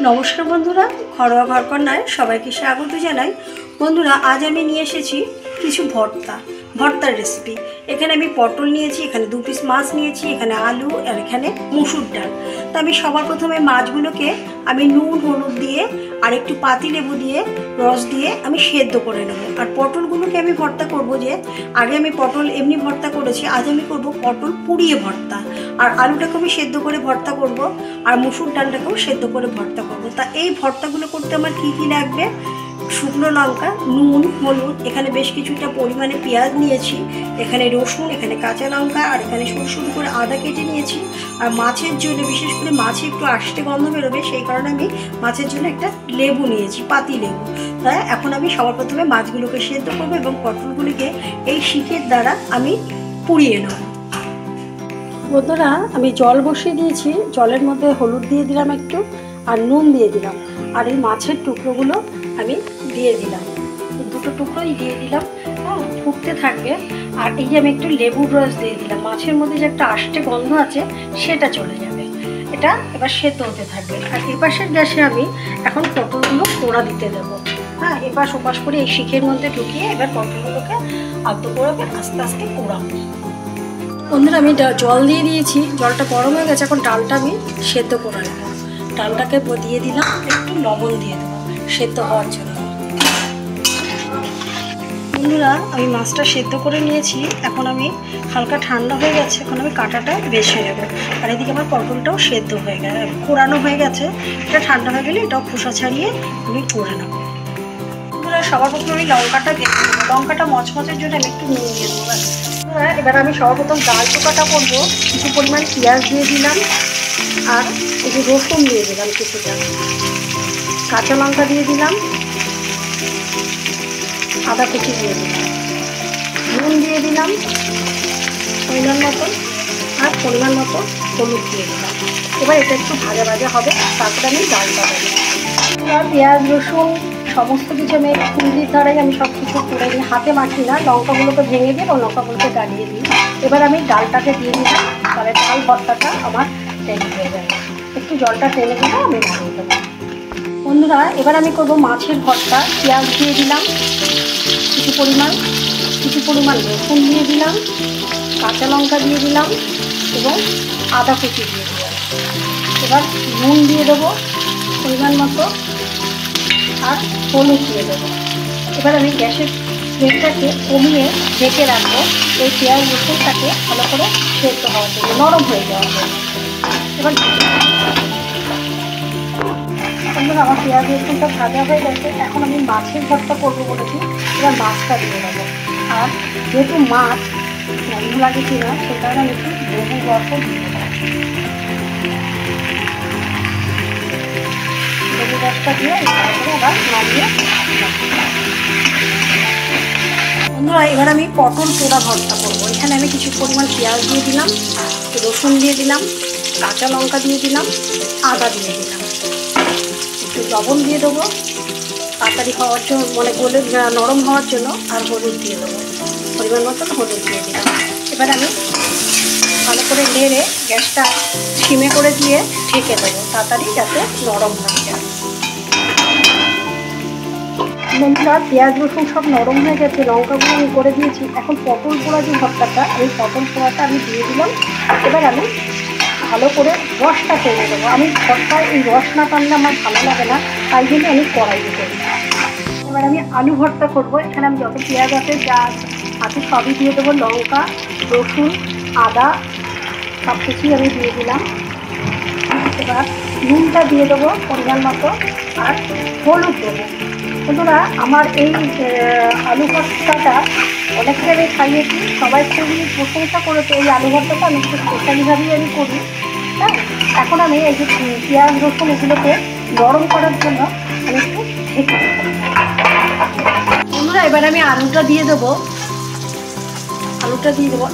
নমস্কার বন্ধুরা, ঘরোয়া ঘরকন্যায় সবাইকে স্বাগত জানাই। বন্ধুরা, আজ আমি নিয়ে এসেছি কিছু ভর্তার রেসিপি। এখানে আমি পটল নিয়েছি, এখানে 2 পিস মাছ নিয়েছি, এখানে আলু আর এখানে মুসুর ডাল। তো আমি সবার প্রথমে মাছগুলোকে আমি নুন হলুদ দিয়ে আর একটু পাতিলেবু দিয়ে রস দিয়ে আমি সেদ্ধ করে নেব। আর পটলগুলোকে আমি ভর্তা করব, যে আগে আমি পটল এমনি ভর্তা করেছি, আজ আমি করব পটল পুড়িয়ে ভর্তা। আর আলুটাকে আমি সেদ্ধ করে ভর্তা করব, আর মুসুর ডালটাকেও সেদ্ধ করে ভর্তা করব। তা এই ভর্তাগুলো করতে আমার কী কী লাগবে: শুকনো লঙ্কা, নুন, হলুদ, এখানে বেশ কিছুটা পরিমাণে পেঁয়াজ নিয়েছি, এখানে রসুন, এখানে কাঁচা লঙ্কা, আর এখানে সরু করে আদা কেটে নিয়েছি। আর মাছের জন্য, বিশেষ করে মাছে একটু আষ্টে গন্ধ বেরোবে, সেই কারণে আমি মাছের জন্য একটা লেবু নিয়েছি, পাতি লেবু। তাই এখন আমি সবার প্রথমে মাছগুলোকে সেদ্ধ করবো এবং পটলগুলিকে এই শিকের দ্বারা আমি পুড়িয়ে নেব। বন্ধুরা, আমি জল বসিয়ে দিয়েছি, জলের মধ্যে হলুদ দিয়ে দিলাম একটু, আর নুন দিয়ে দিলাম, আর এই মাছের টুকরোগুলো আমি দিয়ে দিলাম, দুটো টুকরোই দিয়ে দিলাম। ফুটতে থাকবে। আর এই যে আমি একটু লেবুর রস দিয়ে দিলাম, মাছের মধ্যে যে একটা আষ্টে গন্ধ আছে সেটা চলে যাবে। এটা এবার সেদ্ধ হতে থাকবে। আর এপাশের গ্যাসে আমি এখন পটলগুলো পোড়া দিতে দেবো। এপাশ ওপাশ করে এই শিখের মধ্যে ঢুকিয়ে এবার পটলগুলোকে আদ্য করে আস্তে আস্তে পোড়াবো। বন্ধুরা, আমি জল দিয়ে দিয়েছি, জলটা গরম হয়ে গেছে। এখন ডালটা আমি সেদ্ধ করে নেবো। ডালটাকে দিয়ে দিলাম, একটু লবণ দিয়ে দেবো সেদ্ধ হওয়ার জন্য। বন্ধুরা, আমি মাছটা সেদ্ধ করে নিয়েছি, এখন আমি হালকা ঠান্ডা হয়ে গেছে, এখন আমি কাঁটাটা বেছে নেব। আর এদিকে আমার পটলটাও সেদ্ধ হয়ে গেছে, কোরানো হয়ে গেছে। এটা ঠান্ডা হয়ে গেলে এটাও খোসা ছাড়িয়ে আমি করে নেব। বন্ধুরা, সবার প্রথমে আমি লঙ্কাটা দিয়ে দেবো। লঙ্কাটা মচমচের জন্য আমি একটু নুন দিয়ে দেবো। এবার আমি সর্বপ্রথম ডাল চোখাটা করবো। কিছু পরিমাণ পেঁয়াজ দিয়ে দিলাম, আর একটু রসুন দিয়ে দিলাম, কিছুটা কাঁচা লঙ্কা দিয়ে দিলাম, আদা কুচি দিয়ে দিলাম, নুন দিয়ে দিলাম পরিমাণ মতো, আর পরিমাণ মতো হলুদ দিয়ে দিলাম। এবার এটা একটু ভাজা ভাজা হবে, তারপরে আমি ডালটা দেবো। এবার পেঁয়াজ রসুন সমস্ত কিছু আমি খুন্তির দ্বারাই আমি সব কিছু করে নিই, হাতে মাখি না। লঙ্কাগুলোকে ভেঙে দিই এবং লঙ্কাগুলোকে গাড়িয়ে দিই। এবার আমি ডালটাকে দিয়ে দিলাম, তাহলে ডাল ভর্তাটা আমার রেডি হয়ে যাবে। একটু জলটা টেনে দিলে আমি নামিয়ে দেবো। বন্ধুরা, এবার আমি করবো মাছের ভর্তা। পেঁয়াজ দিয়ে দিলাম, কিছু পরিমাণ রসুন দিয়ে দিলাম, কাঁচা লঙ্কা দিয়ে দিলাম এবং আদা কুচি দিয়ে দিলাম। এবার নুন দিয়ে দেবো পরিমাণ মতো, আর হলুদ দিয়ে দেবো। এবার আমি গ্যাসের ফ্লেমটাকে কমিয়ে ঢেকে রাখবো, এই পেঁয়াজ রসুনটাকে ভালো করে সেদ্ধ হওয়ার জন্য, নরম হয়ে যাওয়ার জন্য। এবার আমার পেঁয়াজ রসুনটা ভাজা হয়ে গেছে। এখন আমি মাছের ভর্তা করবো বলেছি, এবার মাছটা দিয়ে দেবো। আর যেহেতু মাছ গন্ধ লাগে কিনা সে কারণে আমি একটু লেবু রসও দিয়ে দেবো। লেবু রসটা দিয়ে তারপরে আবার নামিয়ে। বন্ধুরা, এবার আমি পটল পোড়া ভর্তা করবো। এখানে আমি কিছু পরিমাণ পেঁয়াজ দিয়ে দিলাম, রসুন দিয়ে দিলাম, কাঁচা লঙ্কা দিয়ে দিলাম, আদা দিয়ে দিলাম, একটু লবণ দিয়ে দেবো তাড়াতাড়ি হওয়ার জন্য, মানে গলে নরম হওয়ার জন্য, আর হলুদ দিয়ে দেবো পরিমাণ মতন, হলুদ দিয়ে দিলাম। এবার আমি ভালো করে নেড়ে গ্যাসটা সিমে করে দিয়ে ঢেকে দেবো, তাড়াতাড়ি যাতে নরম হয়ে যায়। বন্ধুরা, পেঁয়াজ রসুন সব নরম হয়ে গেছে, লঙ্কাগুলো আমি করে দিয়েছি। এখন পটল পোড়া যে ভর্তাটা, এই পটল পোড়াটা আমি দিয়ে দিলাম। এবার আমি ভালো করে রসটা টেনে দেবো। আমি ভর্তায় এই রস না টানলে আমার ভালো লাগে না, তাই জন্য আমি কড়াইতে করি। এবার আমি আলু ভর্তা করবো। এখানে আমি যত পেঁয়াজ আছে, যা আছে সবই দিয়ে দেবো। লঙ্কা, রসুন, আদা সব কিছুই আমি দিয়ে দিলাম। এবার নুনটা দিয়ে দেবো পরিমাণ মতো, আর হলুদ দেবো। বন্ধুরা, আমার এই আলু ভর্তাটা অনেকটা আমি খাইয়েছি, সবাই খুবই প্রশংসা করেছে। এই আলু ভর্তাটা আমি একটু স্পেশালিভাবেই আমি করি। হ্যাঁ, এখন আমি এই যে পেঁয়াজ রসুন এগুলোকে গরম করার জন্য আমি একটু ঢেকে দেবো। বন্ধুরা, এবার আমি আলুটা দিয়ে দেবো।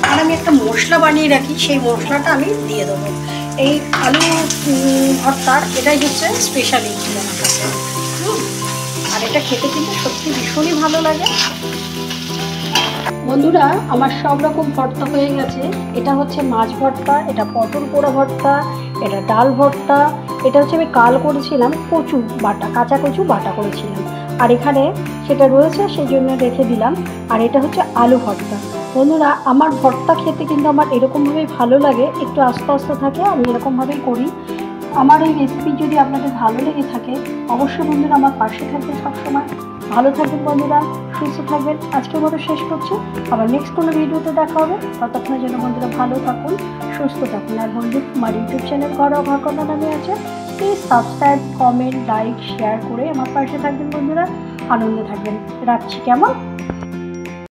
আর আমি একটা মশলা বানিয়ে রাখি, সেই মশলাটা আমি দিয়ে দেবো। এই আলু ভর্তার এটাই হচ্ছে স্পেশালিটি আমার কাছে। আর এটা খেতে কিন্তু সত্যি ভীষণই ভালো লাগে। বন্ধুরা, আমার সব রকম ভর্তা হয়ে গেছে। এটা হচ্ছে মাছ ভর্তা, এটা পটল পোড়া ভর্তা, এটা ডাল ভর্তা, এটা হচ্ছে আমি কাল করেছিলাম কচু বাটা, কাঁচা কচু বাটা করেছিলাম, আর এখানে সেটা রয়েছে সেই জন্য রেখে দিলাম। আর এটা হচ্ছে আলু ভর্তা। বন্ধুরা আমার ভর্তা খেতে কিন্তু আমার এরকমভাবেই ভালো লাগে, একটু আস্তে আস্তে থাকে, আমি এরকমভাবেই করি। আমার এই রেসিপি যদি আপনাদের ভালো লেগে থাকে অবশ্যই বন্ধুরা আমার পাশে থাকবেন সবসময়। ভালো থাকবেন বন্ধুরা, সুস্থ থাকবেন। আজকের মতো শেষ করছি, আবার নেক্সট কোনো ভিডিওতে দেখা হবে। ততক্ষণের জন্য বন্ধুরা ভালো থাকুন, সুস্থ থাকুন। আর বন্ধু আমার ইউটিউব চ্যানেল ঘরোয়া ঘরকন্যা নামে আছে, please subscribe, comment, like, share করে আমার পাশে থাকবেন বন্ধুরা, আনন্দে থাকবেন। রাখছি, কেমন?